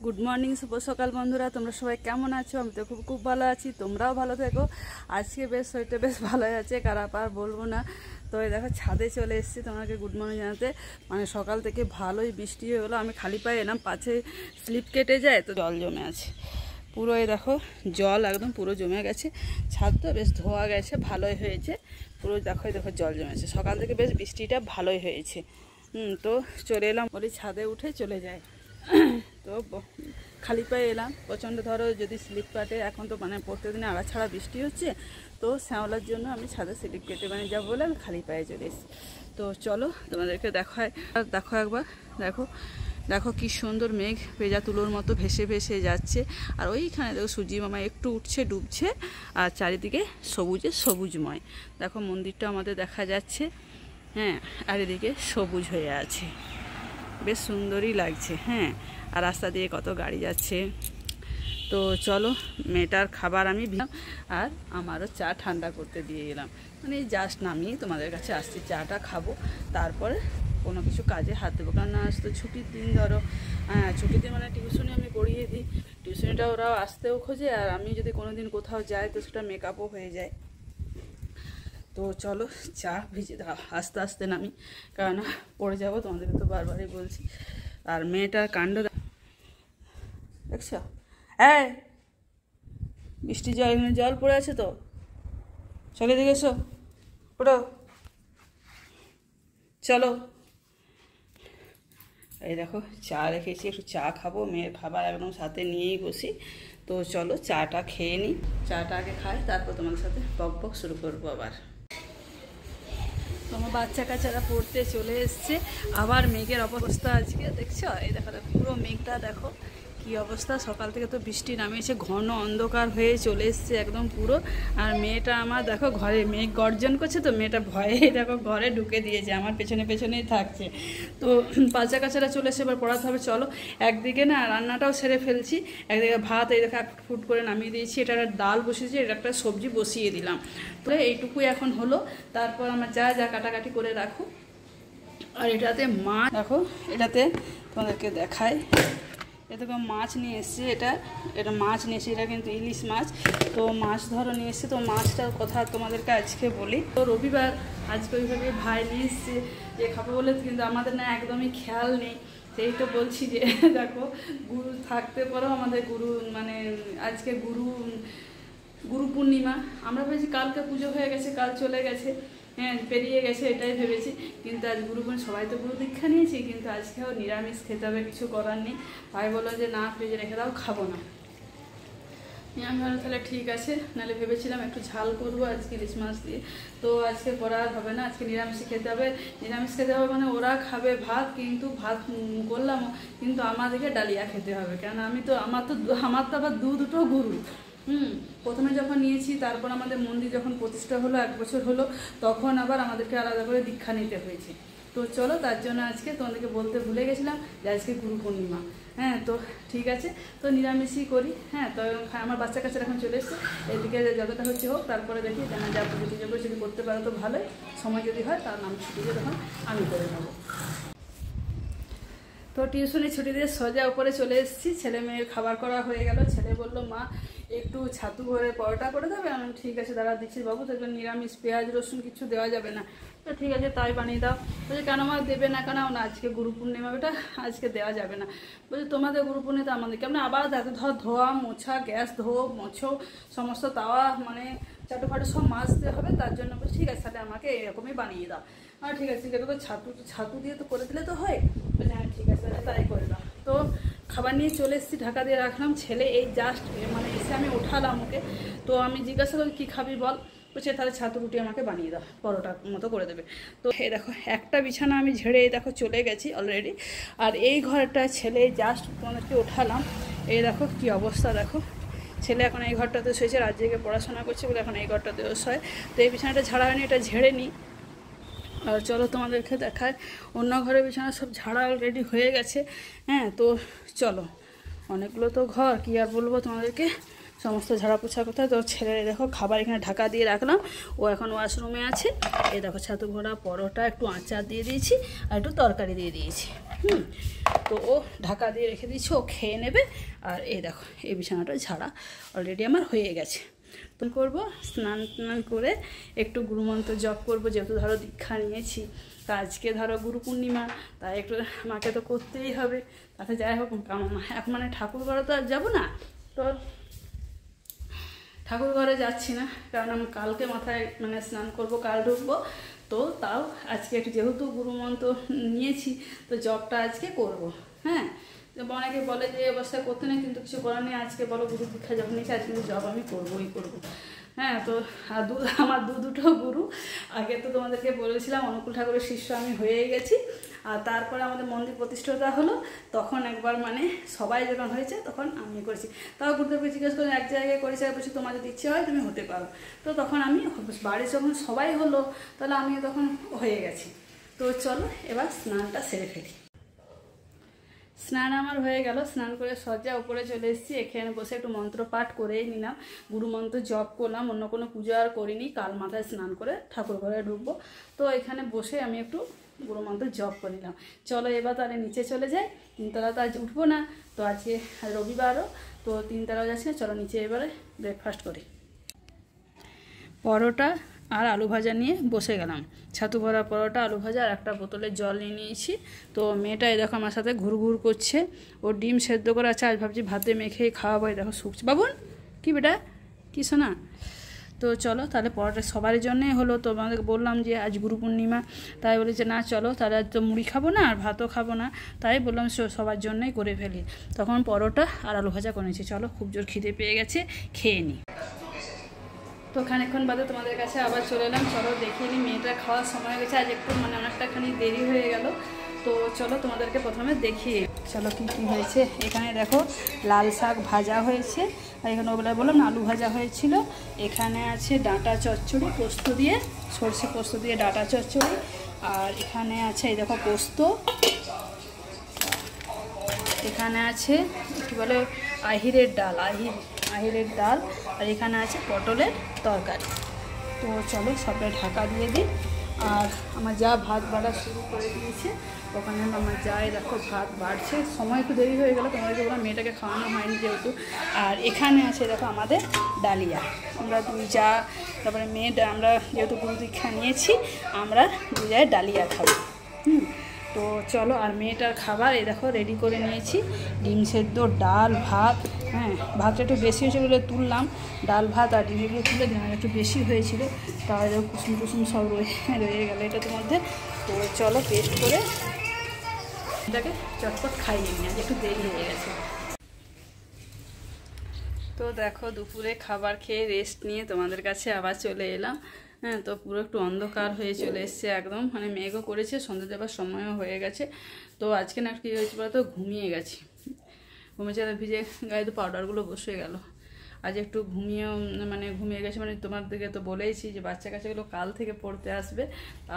Good morning, শুভ সকাল বন্ধুরা। তোমরা সবাই কেমন আছো? আমি তো খুব ভালো আছি, তোমরাও ভালো থেকো। আজকে বেশ শরীরটা বেশ ভালোই আছে, খারাপ আর বলবো না। তো এই দেখো ছাদে চলে এসেছি তোমাকে গুড মর্নিং জানাতে। মানে সকাল থেকে ভালোই বৃষ্টি হয়ে গেলো, আমি খালি পায়ে এলাম, পাছে স্লিপ কেটে যায় তো জল জমে আছে পুরো। এই দেখো জল একদম পুরো জমে গেছে, ছাদটা বেশ ধোয়া গেছে, ভালোই হয়েছে পুরো। দেখো দেখো জল জমেছে, সকাল থেকে বেশ বৃষ্টিটা ভালোই হয়েছে। তো চলে এলাম, বলি ছাদে উঠে চলে যায়। তো খালি পায়ে এলাম, প্রচণ্ড ধরো যদি স্লিপ কাটে, এখন তো মানে প্রত্যেকদিন আড়া ছাড়া বৃষ্টি হচ্ছে, তো শ্যাওলার জন্য আমি ছাদে স্লিপ কেটে মানে যাবো বলে আমি খালি পায়ে চলে এসেছি। তো চলো তোমাদেরকে দেখো একবার, দেখো দেখো কি সুন্দর মেঘ ভেজা তুলোর মতো ভেসে ভেসে যাচ্ছে। আর ওইখানে দেখো সূর্যি মামা একটু উঠছে ডুবছে, আর চারিদিকে সবুজে সবুজময়। দেখো মন্দিরটা আমাদের দেখা যাচ্ছে, হ্যাঁ, আর এদিকে সবুজ হয়ে আছে, বেশ সুন্দরই লাগছে। হ্যাঁ, আর রাস্তা দিয়ে কত গাড়ি যাচ্ছে। তো চলো, মেয়েটার খাবার আমি আর আমারও চা ঠান্ডা করতে দিয়ে গেলাম। মানে জাস্ট নামিয়ে তোমাদের কাছে আসছি, চাটা খাবো, তারপরে কোনো কিছু কাজে হাত দেবো। কারণ আজ তো ছুটির দিন, ধরো ছুটির দিন মানে টিউশনি আমি পড়িয়ে দিই, টিউশনিটা ওরাও আসতেও খোঁজে, আর আমি যদি কোনো দিন কোথাও যাই তো সেটা মেকআপও হয়ে যায়। তো চলো চা ভিজে দাও, আস্তে আস্তে নামি, কারণ পড়ে যাবো, তোমাদেরকে তো বারবারই বলছি। আর মেয়েটার কাণ্ড দেখছো, হ্যাঁ বৃষ্টি জল পড়ে আছে তো, চলে দিকে এসো, ওঠো চলো। এই দেখো চা রেখেছি, একটু চা খাবো, মেয়ের খাবার একদম সাথে নিয়েই বসি। তো চলো চাটা খেয়ে নিই, চাটা আগে খাই, তারপর তোমাদের সাথে বক শুরু করবো আবার। তোমার বাচ্চা কাচ্চারা পড়তে চলে এসছে, আবার মেঘের অবস্থা আজকে দেখছো, এই দেখো পুরো মেঘটা দেখো কি অবস্থা। সকাল থেকে তো বৃষ্টি নামিয়েছে, ঘন অন্ধকার হয়ে চলে এসছে একদম পুরো। আর মেয়েটা আমার দেখো ঘরে, মেঘ গর্জন করছে তো মেয়েটা ভয়ে দেখো ঘরে ঢুকে দিয়েছে, আমার পেছনে পেছনেই থাকছে। তো বাচ্চা কাচ্চারা চলে এসে এবার পড়াতে হবে। চলো, একদিকে না রান্নাটাও সেরে ফেলছি, একদিকে ভাত এই দেখো ফুট করে নামিয়ে দিয়েছি, এটা একটা ডাল বসিয়েছি, এটা একটা সবজি বসিয়ে দিলাম। তো এইটুকুই এখন হলো, তারপর আমার যা কাটাকাটি করে রাখো। আর এটাতে মাছ দেখো, এটাতে তোমাদেরকে দেখায়, এতে মাছ নিয়ে এসছে, এটা মাছ নিয়ে এসে, এটা কিন্তু ইলিশ মাছ। তো মাছ ধরো নিয়ে এসছে, তো মাছটার কথা তোমাদেরকে আজকে বলি। তো রবিবার আজকে ওইভাবে ভাই নিয়ে এসছে যে খাবো বলে, কিন্তু আমাদের না একদমই খেয়াল নেই। সেই তো বলছি যে দেখো গুরু থাকতে পরেও আমাদের গুরু মানে আজকে গুরু পূর্ণিমা, আমরা ভেবেছি কালকে পুজো হয়ে গেছে, কাল চলে গেছে, হ্যাঁ পেরিয়ে গেছে, এটাই ভেবেছি। কিন্তু আজ গুরুপূর্ণিমা, সবাই তো গুরু দীক্ষা নিয়েছি, কিন্তু আজকেও নিরামিষ খেতে হবে, কিছু করার নেই। ভাই বললো যে না ফ্রিজে রেখে দাও, খাবো না। আমি ভালো, তাহলে ঠিক আছে, নাহলে ভেবেছিলাম একটু ঝাল করবো আজকে ইলিশ মাছ দিয়ে। তো আজকে করা হবে না, আজকে নিরামিষ খেতে হবে। নিরামিষ খেতে হবে মানে ওরা খাবে ভাত, কিন্তু ভাত করলাম, কিন্তু আমাদেরকে ডালিয়া খেতে হবে, কেন আমার তো আবার দুটো গুরু। প্রথমে যখন নিয়েছি, তারপর আমাদের মন্দির যখন প্রতিষ্ঠা হলো 1 বছর হলো, তখন আবার আমাদেরকে আলাদা করে দীক্ষা নিতে হয়েছে। তো চলো, তার জন্য আজকে তোমাদেরকে বলতে ভুলে গেছিলাম যে আজকে গুরু পূর্ণিমা। হ্যাঁ, তো ঠিক আছে, তো নিরামিষই করি। হ্যাঁ, তো আমার বাচ্চা কাচ্চারা এখন চলে এসছে, এদিকে যতটা হচ্ছে হোক, তারপরে দেখি যেন যা পুজো টুজো করে যদি করতে পারো তো ভালোই, সময় যদি হয় তার নাম ছুটি দিয়ে তখন আমি করে নেবো। তো টিউশনি ছুটি দিয়ে সোজা উপরে চলে এসেছি, ছেলে মেয়ের খাবার করা হয়ে গেল। ছেলে বললো মা একটু ছাতু ভরে পরোটা করে দেবে, আমি ঠিক আছে দাঁড়া দিচ্ছি বাবু, দেখবেন নিরামিষ পেঁয়াজ রসুন কিছু দেওয়া যাবে না। তো ঠিক আছে তাই বানিয়ে দাও। বলছে কেন মা দেবে না কেন? না আজকে গুরু পূর্ণিমা, ওটা আজকে দেওয়া যাবে না। বলছে তোমাদের গুরু পূর্ণিমা আমাদের কেমন, আবার ধোয়া মোছা, গ্যাস মোছো, সমস্ত তাওয়া মানে চাটুফাটু সব মাজতে হবে, তার জন্য বলছি ঠিক আছে তাহলে আমাকে এরকমই বানিয়ে দাও। আর ঠিক আছে, ঠিক আছে, ছাতু দিয়ে তো করে দিলে তো হয়। বলছে হ্যাঁ ঠিক আছে তাই করে দাও। তো খাবার নিয়ে চলে এসেছি, ঢাকা দিয়ে রাখলাম। ছেলে এই জাস্ট মানে এসে আমি ওঠালাম ওকে, তো আমি জিজ্ঞাসা করি কী খাবি বল, বলছে তাহলে ছাতু রুটি আমাকে বানিয়ে দাও, পরোটা মতো করে দেবে। তো এই দেখো একটা বিছানা আমি ঝেড়ে এই দেখো চলে গেছি অলরেডি। আর এই ঘরটা ছেলে জাস্ট তোমাদেরকে ওঠালাম, এই দেখো কি অবস্থা। দেখো ছেলে এখন এই ঘরটাতে শুয়েছে, রাত জেগে পড়াশোনা করছে বলে এখন এই ঘরটাতেও শোয়। তো এই বিছানাটা ঝাড়া হয়নি, এটা ঝেড়ে নিই। আর চলো তোমাদেরকে দেখায়, অন্য ঘরের বিছানা সব ঝাড়া অলরেডি হয়ে গেছে। হ্যাঁ, তো চলো, অনেকগুলো তো ঘর, কি আর বলবো তোমাদেরকে, সমস্ত ঝাড়া পোছা কোথায়। তো ছেলের দেখো খাবার এখানে ঢাকা দিয়ে রাখলাম, ও এখন ওয়াশরুমে আছে। এই দেখো ছাতু ভরা পরোটা, একটু আচার দিয়ে দিয়েছি আর একটু তরকারি দিয়ে দিয়েছি। তো ও ঢাকা দিয়ে রেখে দিচ্ছে, ও খেয়ে নেবে। আর এই দেখো এই বিছানাটা ঝাড়া অলরেডি আমার হয়ে গেছে। তো করবো স্নান টান করে একটু গুরুমন্ত্র জপ করবো, যেহেতু ধরো দীক্ষা নিয়েছি। তা আজকে ধরো গুরু পূর্ণিমা, তাই একটু মাকে তো করতেই হবে। তাতে যাই হোক এখন মানে ঠাকুর ঘরে তো আর যাবো না, তো ঠাকুর ঘরে যাচ্ছি না, কারণ আমি কালকে মাথায় মানে স্নান করব, কাল ঢুকবো। তো তাও আজকে একটু যেহেতু গুরুমন্ত্র নিয়েছি, তো জবটা আজকে করব। হ্যাঁ, অনেকে বলে যে অবস্থায় করতে নেই, কিন্তু কিছু করার নেই। আজকে বলো গুরু দীক্ষা যখন নিয়েছি, আজকে কিন্তু জব আমি করবোই করবো। হ্যাঁ, তো আমার দুটো গুরু। আগে তো তোমাদেরকে বলেছিলাম অনুকূল ঠাকুরের শিষ্য আমি হয়েই গেছি। আর তারপরে আমাদের মন্দির প্রতিষ্ঠাতা হলো, তখন একবার মানে সবাই যখন হয়েছে তখন আমি করেছি। তাও গুরুদেবকে জিজ্ঞেস করে এক জায়গায় করেছি, বলছি তোমার যদি ইচ্ছে হয় তুমি হতে পারো। তো তখন আমি বাড়ি যখন সবাই হলো, তাহলে আমিও তখন হয়ে গেছি। তো চলো এবার স্নানটা সেরে ফেলি। স্নান আমার হয়ে গেল, স্নান করে সজ্জা উপরে চলে এসেছি। এখানে বসে একটু মন্ত্র পাঠ করেই নিলাম, গুরুমন্ত্র জপ করলাম, অন্য কোনো পুজো আর করিনি। কাল মাথায় স্নান করে ঠাকুর ঘরে ঢুকবো। তো এখানে বসে আমি একটু গুরুমন্ত্র জপ করে নিলাম। চলো এবার তাহলে নিচে চলে যাই, তিনতলা তো আজ উঠবো না, তো আজকে রবিবারও, তো তিনতলাও যাচ্ছি না। চলো নিচে এবারে ব্রেকফাস্ট করি। পরোটা আর আলু ভাজা নিয়ে বসে গেলাম। ছাতু ভরা পরোটা, আলু ভাজা আর একটা বোতলের জল নিয়ে নিয়েছি। তো মেয়েটা এই দেখো আমার সাথে ঘুরঘুর করছে, ও ডিম সেদ্ধ করে আছে, আজ ভাবছি ভাতে মেখেই খাওয়াবো। এই দেখো শুকছে। বাবুন কি বেটা, কি শোনা? তো চলো তাহলে পরোটা সবার জন্যই হলো। তো আমাদেরকে বললাম যে আজ গুরু পূর্ণিমা, তাই বলে যে না চলো তাহলে তো মুড়ি খাবো না আর ভাতও খাবো না, তাই বললাম সবার জন্যই করে ফেলি। তখন পরোটা আর আলু ভাজা করেছি। চলো খুব জোর খিদে পেয়ে গেছে, খেয়ে নিই। তো খানিকক্ষণ বাদে তোমাদের কাছে আবার চলে এলাম। চলো দেখিয়ে নিই, মেয়েটা খাওয়ার সময় গেছে, আজ একটু মানে অনেকটাখানি দেরি হয়ে গেল। তো চলো তোমাদেরকে প্রথমে দেখিয়ে চলো কী কী হয়েছে। এখানে দেখো লাল শাক ভাজা হয়েছে, আর এখানে ওগুলো বললাম না আলু ভাজা হয়েছিল। এখানে আছে ডাঁটা চচ্চড়ি পোস্ত দিয়ে, সরষে পোস্ত দিয়ে ডাঁটা চচ্চড়ি। আর এখানে আছে এই দেখো পোস্ত, এখানে আছে কী বলে আহিরের ডাল, আহিরের ডাল, আর এখানে আছে পটলের তরকারি। তো চলো সবটা ঢাকা দিয়ে দিই। আর আমার যা ভাত বাড়া শুরু করে দিয়েছে, ওখানে আমার যাই দেখো ভাত বাড়ছে। সময় একটু দেরি হয়ে গেলো, তোমাদেরকে বললাম মেয়েটাকে খাওয়ানো হয়নি যেহেতু। আর এখানে আছে দেখো আমাদের ডালিয়া, আমরা দুই যা তারপরে মেয়ে, আমরা যেহেতু গুরু দীক্ষা নিয়েছি, আমরা দুই জায় ডালিয়া খাবো। তো চলো, আর মেয়েটার খাবার এই দেখো রেডি করে নিয়েছি, ডিম সেদ্ধ, ডাল, ভাত। হ্যাঁ, ভাতটা একটু বেশি হয়েছে বলে তুললাম, ডাল ভাত আর ডিমগুলো তুলে দিলাম, একটু বেশি হয়েছিল, তাহলে কুসুম কুসুম সব রয়ে গেলো এটার মধ্যে। তো চলো পেস্ট করে এটাকে চটপট খাইয়ে নিই, আজ একটু দেরি হয়ে গেছে। তো দেখো দুপুরে খাবার খেয়ে রেস্ট নিয়ে তোমাদের কাছে আবার চলে এলাম। হ্যাঁ, তো পুরো একটু অন্ধকার হয়ে চলে এসছে একদম, মানে মেঘও করেছে, সন্ধ্যা দেওয়ার সময়ও হয়ে গেছে। তো আজকে না কী হয়েছে বলো তো, ঘুমিয়ে গেছি, ঘুমিয়েছে, ভিজে গায়ে তো পাউডারগুলো বসে গেল। আজ একটু ঘুমিয়ে গেছে, মানে তোমাদেরকে তো বলেইছি যে বাচ্চা কাচ্চাগুলো কাল থেকে পড়তে আসবে।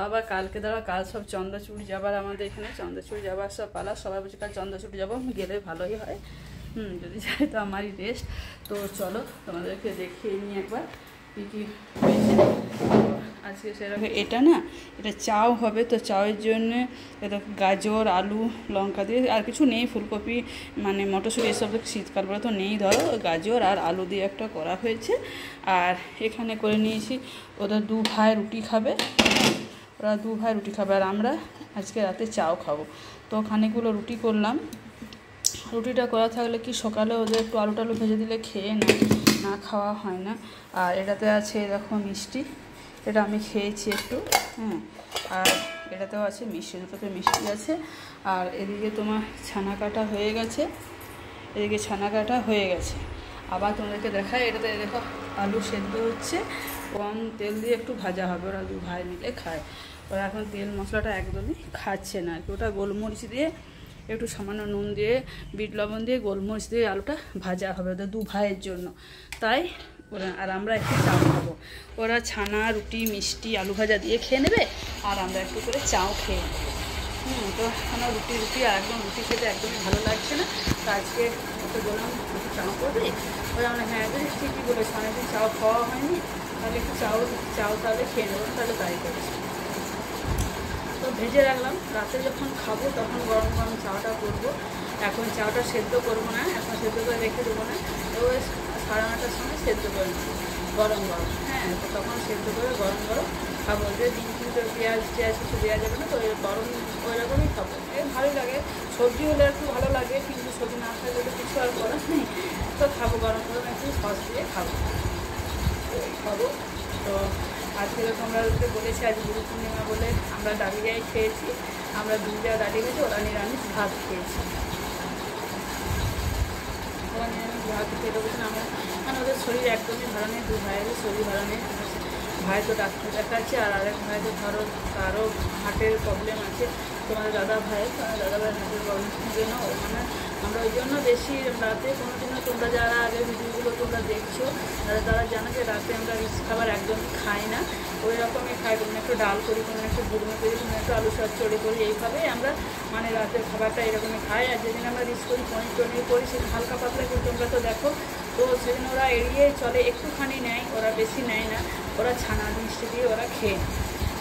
আবার কালকে দ্বারা কাল সব চন্দ্রচূড় যাবার, আমাদের এখানে চন্দ্রচূড় যাবার সব পালা, সবাই বলছে কাল চন্দ্রচূড় যাবো, গেলে ভালোই হয়। যদি যাই তো আমারই রেস্ট। তো চলো তোমাদেরকে দেখিয়ে নিই একবার কী কী হয়েছে আজকে। সেরকম এটা না, এটা চাও হবে, তো চাওয়ের জন্যে এটা গাজর, আলু, লঙ্কা দিয়ে, আর কিছু নেই, ফুলকপি মানে মটরশুঁটি এসব শীতকাল বলে তো নেই, ধরো গাজর আর আলু দিয়ে একটা করা হয়েছে। আর এখানে করে নিয়েছি ওদের দু ভাই রুটি খাবে, ওরা দু ভাই রুটি খাবে, আর আমরা আজকে রাতে চাও খাবো। তো খানিকগুলো রুটি করলাম। রুটিটা করা থাকলে কি সকালে ওদের একটু আলু টালু ভেজে দিলে খেয়ে না খাওয়া হয় না। আর এটাতে আছে দেখো মিষ্টি, এটা আমি খেয়েছি একটু। হ্যাঁ, আর এটাতেও আছে মিষ্টি, দুটোতে মিষ্টি আছে। আর এদিকে তোমার ছানা কাটা হয়ে গেছে, এদিকে ছানা কাটা হয়ে গেছে। আবার তোমাদেরকে দেখায়, এটাতে দেখো আলু সেদ্ধ হচ্ছে, কম তেল দিয়ে একটু ভাজা হবে, ওরা দু ভাই মিলে খায়। ওরা এখন তেল মশলাটা একদমই খাচ্ছে না, ওটা গোলমরিচ দিয়ে একটু সামান্য নুন দিয়ে, বিট লবণ দিয়ে, গোলমরিচ দিয়ে আলুটা ভাজা হবে ওদের দু ভাইয়ের জন্য, তাই ওরা। আর আমরা একটু চাও খাবো, ওরা ছানা, রুটি, মিষ্টি, আলু ভাজা দিয়ে খেয়ে নেবে, আর আমরা একটু করে চাও খেয়ে নেবো। তো আমার রুটি আর একদম রুটি খেতে একদমই ভালো লাগছে না। তো আজকে ওকে বললাম একটু চাও করবে, ওরা আমরা হ্যাঁ বেশ ঠিকই বলেছে, অনেকদিন চাও খাওয়া হয়নি, তাহলে একটু চাও তাহলে খেয়ে নেবো, তাহলে তাই করেছি। তো ভেজে রাখলাম, রাতে যখন খাবো তখন গরম গরম চাটা করবো। এখন চাটা সেদ্ধ করবো না, এখন সেদ্ধ করে রেখে দেবো না, ওই 9:30টার সময় সেদ্ধ করে নেবো গরম গরম। হ্যাঁ, তো তখন সেদ্ধ করে গরম গরম খাবো। যে ডিম কিন্তু পেঁয়াজ কিছু দেওয়া যাবে না, তো গরম ওই রকমই খাবো। ভালোই লাগে, সবজি হলে একটু ভালো লাগে, কিন্তু সবজি না থাকলে তো কিছু আর করার নেই। তো খাবো গরম গরম একটু সস দিয়ে খাবো। তো আজকে তোমরাকে বলেছি আজ গুরু পূর্ণিমা বলে আমরা ডালিয়াই খেয়েছি, আমরা 2 জায়গা ডালিয়া খেয়েছি, ওরা নিরামিষ ভাত খেয়েছি। ওরা নিরামিষ ভাত খেতে বলছেন আমরা, মানে ওদের শরীর একদমই ভালো নেই, 2 ভাইয়েরই শরীর ভালো নেই। ভাই তো ডাক্তার দেখাচ্ছে, আর আরেক ভাই তো ধরো তারও হার্টের প্রবলেম আছে। তোমাদের দাদা ভাইয়ের হার্টের প্রবলেম জন্য মানে আমরা ওই জন্য বেশি রাতে কোনোদিনও, তোমরা যারা আগে ভিডিওগুলো তোমরা দেখছো তারা জানো যে রাতে আমরা রিচ খাবার একদমই খাই না। ওই রকমই খাই, কোনো একটু ডাল করি, কোনো একটু গুড়মো করি, কোনো একটু আলু চচ্চড়ি করি, এইভাবেই আমরা মানে রাতের খাবারটা এরকমই খাই। আর যেদিন আমরা রিচ করি পনির করি সেদিন হালকা পাতলা, কিন্তু তোমরা তো দেখো, তো সেদিন ওরা এড়িয়ে চলে, একটুখানি নেয়, ওরা বেশি নেয় না, ওরা ছানা মিষ্টি দিয়ে ওরা খেয়ে।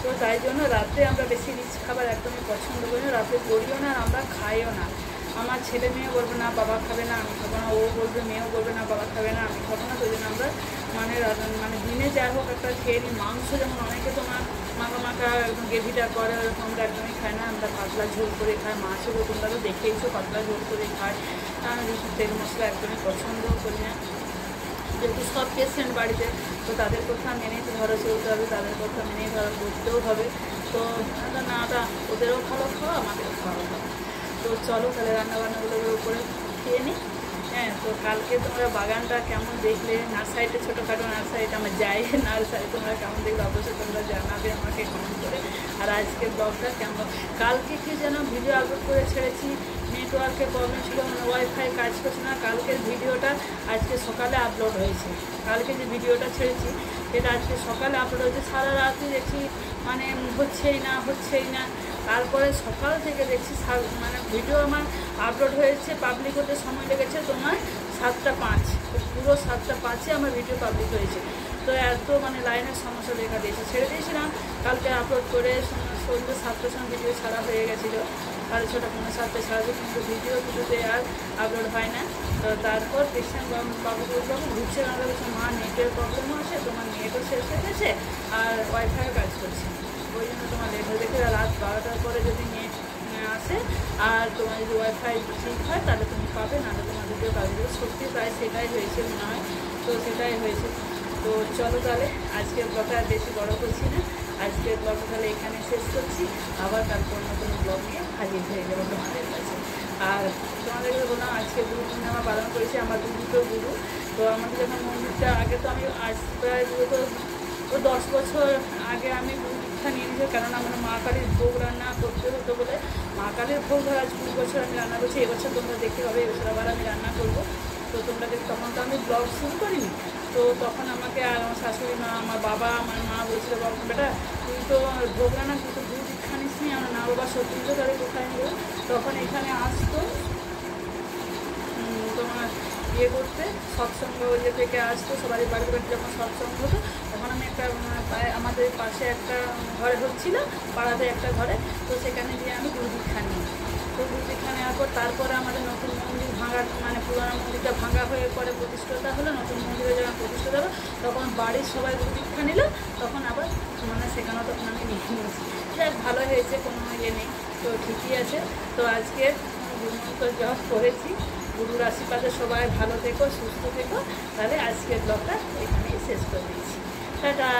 তো তাই জন্য রাতে আমরা বেশি রিচ খাবার একদমই পছন্দ করি না, রাতে করিও না, আর আমরা খাইও না। আমার ছেলে মেয়েও বলবে না বাবা খাবে না, আমি খাবো না, ও বলবে মেয়েও বলবে না বাবা খাবে না, আমি খাবো না। তো জন্য আমরা মানে দিনে যাই হোক একটা খেয়ে নিই। মাংস যেমন অনেকে তোমার মাখা একদম গ্রেভিটা করে, ওরকম আমরা একদমই খাই না, আমরা পাতলা ঝোল করে খাই। মাছও তোমরা তো দেখেইছো পাতলা ঝোল করে খাই, তেল মশলা একদমই পছন্দ করি না। যেহেতু সব পেশেন্ট বাড়িতে, তো তাদের কথা মেনেই তো ধরো চলতে হবে, তাদের কথা মেনেই ধরো করতেও হবে। তো নাটা ওদেরও ভালো খাওয়া, আমাদেরও খাওয়া হবে। তো চলো তাহলে রান্নাবান্নাগুলোর উপরে খেয়ে নিই। হ্যাঁ, তো কালকে তোমরা বাগানটা কেমন দেখলে, নার্সারিতে ছোটোখাটো নার্সারিটা আমার যাই নার্সারি তোমরা কেমন দেখলে অবশ্যই তোমরা জানাবে আমাকে কমেন্ট করে। আর আজকের ব্লগটা কেমন, কালকে কি যেন ভিডিও আপলোড করে ছেড়েছি, নেটওয়ার্কের প্রবলেম ছিল, মানে ওয়াইফাই কাজ করছে না। কালকের ভিডিওটা আজকে সকালে আপলোড হয়েছে, কালকে যে ভিডিওটা ছেড়েছি সেটা আজকে সকালে আপলোড হয়েছে। সারা রাতই দেখছি মানে হচ্ছেই না। তারপরে সকাল থেকে দেখছি মানে ভিডিও আমার আপলোড হয়েছে, পাবলিক হতে সময় লেগেছে তোমার 7:05, পুরো 7:05 আমার ভিডিও পাবলিক হয়েছে। তো এত মানে লাইনের সমস্যা দেখা দিয়েছে, ছেড়ে দিয়েছিলাম কালকে আপলোড করে, সন্ধ্যে 7টার সময় ভিডিও ছাড়া হয়ে গেছিলো, 6:30 পৌনে 7টায় ছাড়াছে, কিন্তু ভিডিওতে আর আপলোড হয় না। তো তারপর দেখছিলাম বাবু ঘুরছে, আমাদের বলছে মা নেটের প্রবলেমও আছে, তোমার নেটও শেষ হয়ে গেছে আর ওয়াইফাইও কাজ করছে, ওই জন্য তোমার লেট হয়ে দেখে রাত 12টার পরে যদি নেট আসে আর তোমার যদি ওয়াইফাই ঠিক হয় তাহলে তুমি পাবে, নাহলে তোমার ভিডিও পাবে। সত্যি প্রায় সেটাই হয়েছে মনে হয়, তো সেটাই হয়েছে। তো চলো তাহলে আজকের ব্লগটা আর বেশি বড় করছি না, আজকের ব্লগটা তাহলে এখানে শেষ করছি। আবার তারপর নতুন ব্লগ নিয়ে হাজির হয়ে যাবো তোমাদের কাছে। আর তোমাদেরকে বললাম আজকে গুরু পূর্ণিমা পালন করেছি আমার দুটো গুরু। তো আমাদের যখন মন্দিরটা আগে, তো আমি আজ প্রায় 10 বছর আগে আমি গুরু দীক্ষা নিয়ে নিয়েছি, কারণ আমরা মা কালীর ভোগ রান্না করতে হতো বলে মা কালীর ভোগ ধর আজ 20 বছর আমি রান্না করছি। এবছর তোমরা দেখতে পাবে, এবছর আবার আমি রান্না করবো। তো তোমরা তখন তো আমি ব্লগ শুরু করিনি, তো তখন আমাকে আর আমার শাশুড়ি মা, আমার বাবা, আমার মা বলছিল বাবা বেটা তুই তো ভোগ রান্না, তুই তো গুরু দীক্ষা নিস নি। আমার না বাবা সত্যি তো তাহলে কোথায় নেব। তখন এখানে আসতো তোমার ইয়ে করতে, সৎসঙ্গ ইয়ে থেকে আসতো, সবারই বাড়ি বাড়ি যখন সৎসঙ্গ হতো তখন আমি একটা আমাদের পাশে একটা ঘরে হচ্ছিল, পাড়াতে একটা ঘরে, তো সেখানে গিয়ে আমি গুরু দীক্ষা নিই। তো গুরু দীক্ষা নেওয়ার পর তারপরে আমাদের নতুন মন্দির ভাঙার মানে পুরোনো মন্দিরটা ভাঙা হয়ে পরে প্রতিষ্ঠাতা হলো, নতুন মন্দিরে যখন প্রতিষ্ঠাতা হলো তখন বাড়ির সবাই গুরু দীক্ষা নিল, তখন আবার মানে সেখানেও তখন আমি নিয়ে নিয়েছি। যাক ভালো হয়েছে, কোনো ইয়ে নেই, তো ঠিকই আছে। তো আজকে গুরুমন্ত্র জপ করেছি, গুরুর আশীর্বাদে সবাই ভালো থেকো, সুস্থ থেকো। তাহলে আজকের ব্লগটা এখানেই শেষ করে দিয়েছি। টাটা।